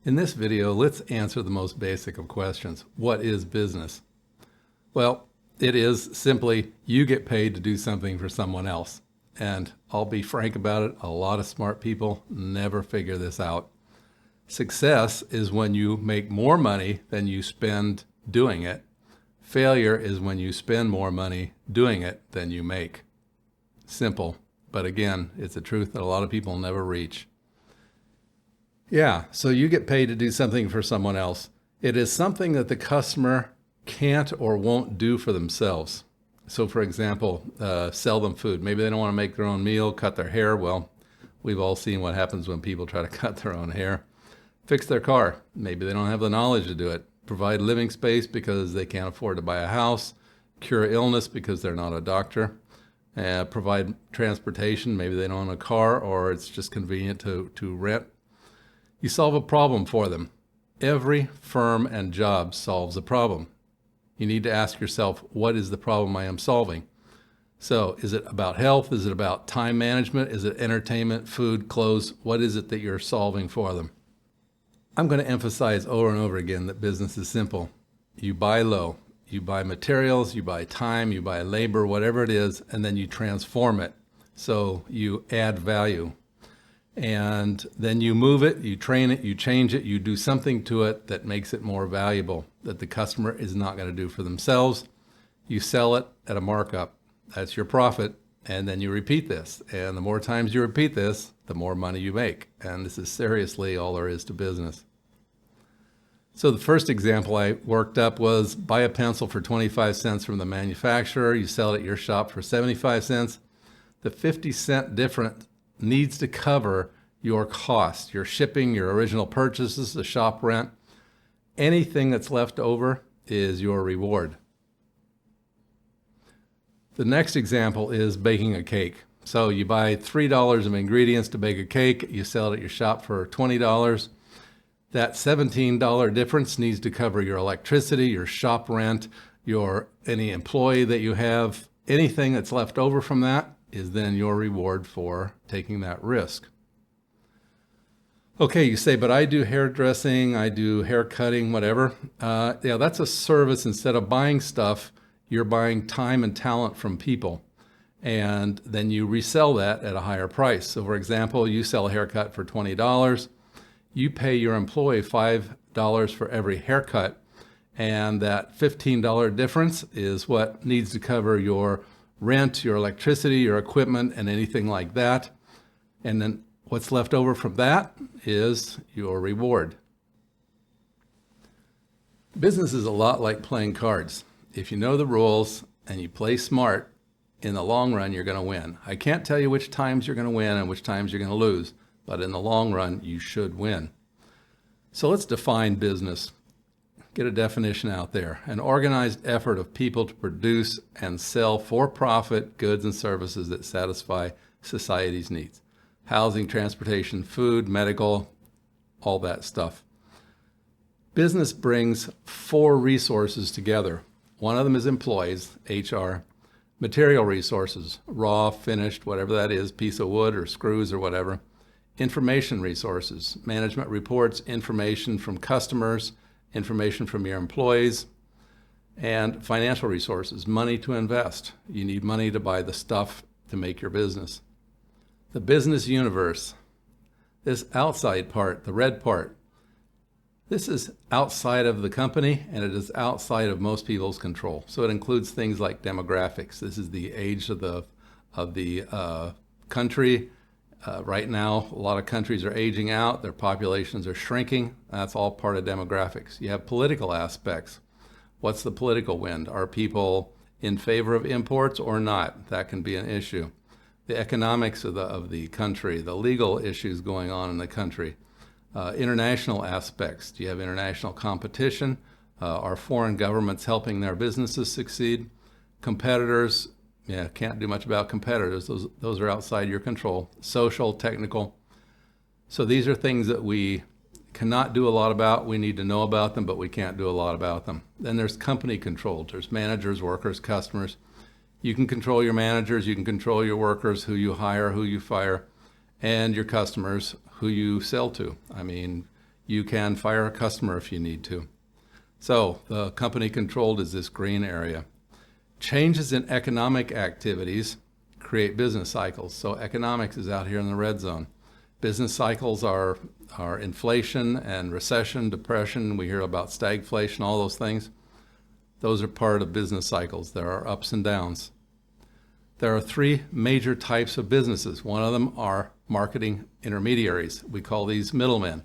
In this video, let's answer the most basic of questions. What is business? Well, it is simply you get paid to do something for someone else. And I'll be frank about it, a lot of smart people never figure this out. Success is when you make more money than you spend doing it. Failure is when you spend more money doing it than you make. Simple, but again, it's a truth that a lot of people never reach. Yeah, so you get paid to do something for someone else. It is something that the customer can't or won't do for themselves. So for example, sell them food. Maybe they don't want to make their own meal, cut their hair. Well, we've all seen what happens when people try to cut their own hair. Fix their car. Maybe they don't have the knowledge to do it. Provide living space because they can't afford to buy a house. Cure illness because they're not a doctor. Provide transportation. Maybe they don't own a car or it's just convenient to rent. You solve a problem for them. Every firm and job solves a problem. You need to ask yourself, what is the problem I am solving? So is it about health? Is it about time management? Is it entertainment, food, clothes? What is it that you're solving for them? I'm going to emphasize over and over again that business is simple. You buy low. You buy materials, you buy time, you buy labor, whatever it is, and then you transform it. So you add value. And then you move it, you train it, you change it, you do something to it that makes it more valuable, that the customer is not going to do for themselves. You sell it at a markup. That's your profit. And then you repeat this. And the more times you repeat this, the more money you make. And this is seriously all there is to business. So the first example I worked up was buy a pencil for 25 cents from the manufacturer. You sell it at your shop for 75 cents. The 50-cent difference needs to cover your cost, your shipping, your original purchases, the shop rent. Anything that's left over is your reward. The next example is baking a cake. So you buy $3 of ingredients to bake a cake. You sell it at your shop for $20. That $17 difference needs to cover your electricity, your shop rent, any employee that you have. Anything that's left over from that is then your reward for taking that risk. Okay, you say, but I do hairdressing, I do hair cutting, whatever. Yeah, that's a service. Instead of buying stuff, you're buying time and talent from people. And then you resell that at a higher price. So for example, you sell a haircut for $20. You pay your employee $5 for every haircut. And that $15 difference is what needs to cover your rent, your electricity, your equipment, and anything like that. And then what's left over from that is your reward. Business is a lot like playing cards. If you know the rules and you play smart, in the long run, you're going to win. I can't tell you which times you're going to win and which times you're going to lose, but in the long run, you should win. So let's define business. Get a definition out there. An organized effort of people to produce and sell for-profit goods and services that satisfy society's needs. Housing, transportation, food, medical, all that stuff. Business brings 4 resources together. One of them is employees, HR. Material resources, raw, finished, whatever that is, piece of wood or screws or whatever. Information resources, management reports, information from customers, information from your employees, and financial resources, money to invest. You need money to buy the stuff to make your business. The business universe, this outside part, the red part, this is outside of the company and it is outside of most people's control. So it includes things like demographics. This is the age of the country. Right now, a lot of countries are aging out. Their populations are shrinking. That's all part of demographics. You have political aspects. What's the political wind? Are people in favor of imports or not? That can be an issue. The economics of the country, the legal issues going on in the country. International aspects. Do you have international competition? Are foreign governments helping their businesses succeed? Competitors. Yeah, can't do much about competitors. Those are outside your control. Social, technical. So these are things that we cannot do a lot about. We need to know about them, but we can't do a lot about them. Then there's company control. There's managers, workers, customers. You can control your managers. You can control your workers, who you hire, who you fire, and your customers, who you sell to. I mean, You can fire a customer if you need to. So the company controlled is this green area. Changes in economic activities create business cycles. So economics is out here in the red zone. Business cycles are inflation and recession, depression. We hear about stagflation, all those things. Those are part of business cycles. There are ups and downs. There are three major types of businesses. One of them are marketing intermediaries. We call these middlemen.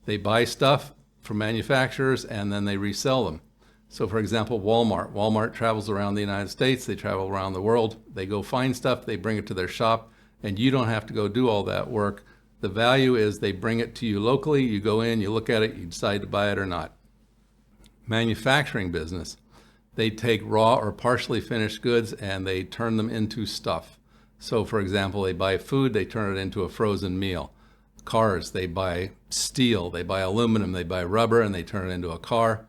They buy stuff from manufacturers and then they resell them. So for example, Walmart. Walmart travels around the United States. They travel around the world. They go find stuff, they bring it to their shop, and you don't have to go do all that work. The value is they bring it to you locally. You go in, you look at it, you decide to buy it or not. Manufacturing business. They take raw or partially finished goods and they turn them into stuff. So for example, they buy food, they turn it into a frozen meal. Cars, they buy steel, they buy aluminum, they buy rubber, and they turn it into a car.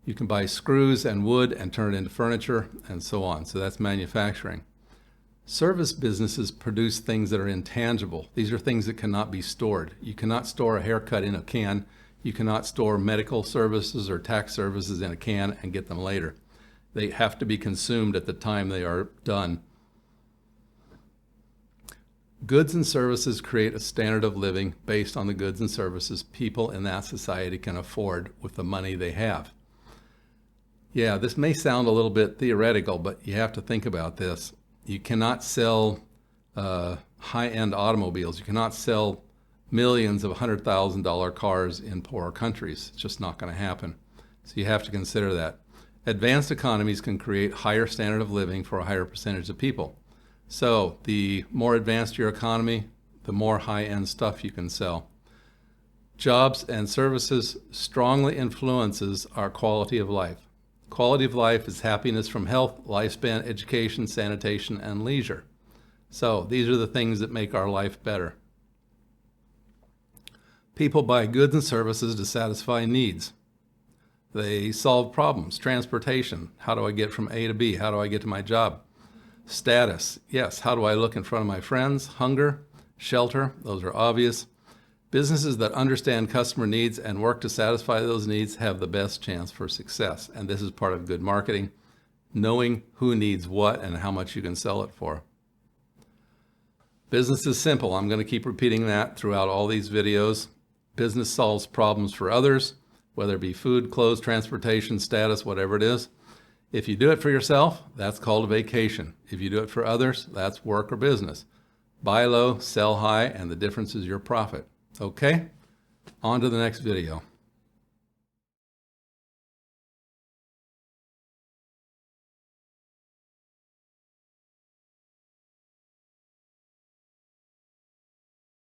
You can buy screws and wood and turn it into furniture and so on. So that's manufacturing. Service businesses produce things that are intangible. These are things that cannot be stored. You cannot store a haircut in a can. You cannot store medical services or tax services in a can and get them later. They have to be consumed at the time they are done. Goods and services create a standard of living based on the goods and services people in that society can afford with the money they have. Yeah, this may sound a little bit theoretical, but you have to think about this. You cannot sell high-end automobiles. You cannot sell millions of $100,000 cars in poorer countries. It's just not going to happen. So you have to consider that. Advanced economies can create higher standard of living for a higher percentage of people. So the more advanced your economy, the more high-end stuff you can sell. Jobs and services strongly influences our quality of life. Quality of life is happiness from health, lifespan, education, sanitation, and leisure. So these are the things that make our life better. People buy goods and services to satisfy needs. They solve problems. Transportation. How do I get from A to B? How do I get to my job? Status. Yes. How do I look in front of my friends? Hunger. Shelter. Those are obvious. Businesses that understand customer needs and work to satisfy those needs have the best chance for success. And this is part of good marketing, knowing who needs what and how much you can sell it for. Business is simple. I'm going to keep repeating that throughout all these videos. Business solves problems for others, whether it be food, clothes, transportation, status, whatever it is. If you do it for yourself, that's called a vacation. If you do it for others, that's work or business. Buy low, sell high, and the difference is your profit. Okay, on to the next video.